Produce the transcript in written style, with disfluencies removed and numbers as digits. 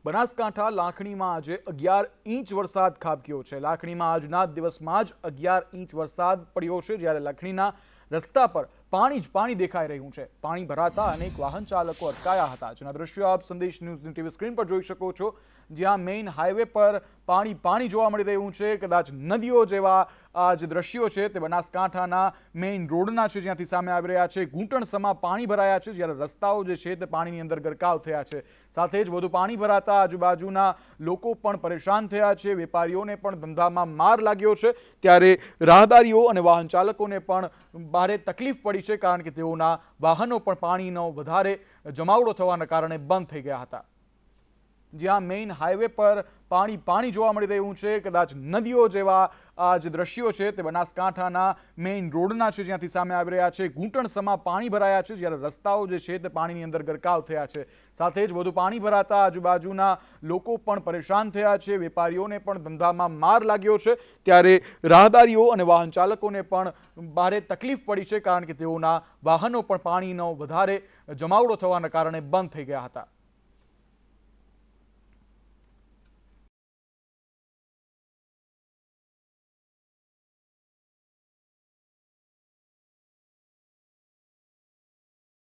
બનાસકાંઠા લાખણીમાં આજે 11 ઇંચ વરસાદ ખાબક્યો છે। લાખણીમાં આજના દિવસમાં જ 11 ઇંચ વરસાદ પડ્યો છે, જ્યારે લાખણીના રસ્તા પર પાણી જ પાણી દેખાઈ રહ્યું છે। પાણી ભરાતા અનેક વાહન ચાલકો અટકાયા હતા, જેના દ્રશ્યો આપ સંદેશ ન્યૂઝની ટીવી સ્ક્રીન પર જોઈ શકો છો, જ્યાં મેઇન હાઈવે પર પાણી જોવા મળી રહ્યું છે। કદાચ નદીઓ જેવા આ જે દ્રશ્યો છે તે બનાસકાંઠાના મેઇન રોડના છે, જ્યાંથી સામે આવી રહ્યા છે। ઘૂંટણસમાં પાણી ભરાયા છે, જ્યારે રસ્તાઓ જે છે તે પાણીની અંદર ગરકાવ થયા છે। સાથે જ વધુ પાણી ભરાતા આજુબાજુના લોકો પણ પરેશાન થયા છે, વેપારીઓને પણ ધંધામાં માર લાગ્યો છે, ત્યારે રાહદારીઓ અને વાહન ચાલકોને પણ ભારે તકલીફ પડી છે, કારણ કે તેઓના વાહનો પણ પાણીનો વધારે જમાવડો થવાના કારણે બંધ થઈ ગયા હતા। જ્યાં મેઇન હાઈવે પર પાણી જોવા મળી રહ્યું છે, કદાચ નદીઓ જેવા આ જે દ્રશ્યો છે તે બનાસકાંઠાના મેઇન રોડના છે, જ્યાંથી સામે આવી રહ્યા છે। ઘૂંટણસમાં પાણી ભરાયા છે, જ્યારે રસ્તાઓ જે છે તે પાણીની અંદર ગરકાવ થયા છે। સાથે જ વધુ પાણી ભરાતા આજુબાજુના લોકો પણ પરેશાન થયા છે, વેપારીઓને પણ ધંધામાં માર લાગ્યો છે, ત્યારે રાહદારીઓ અને વાહન ચાલકોને પણ ભારે તકલીફ પડી છે, કારણ કે તેઓના વાહનો પણ પાણીનો વધારે જમાવડો થવાના કારણે બંધ થઈ ગયા હતા।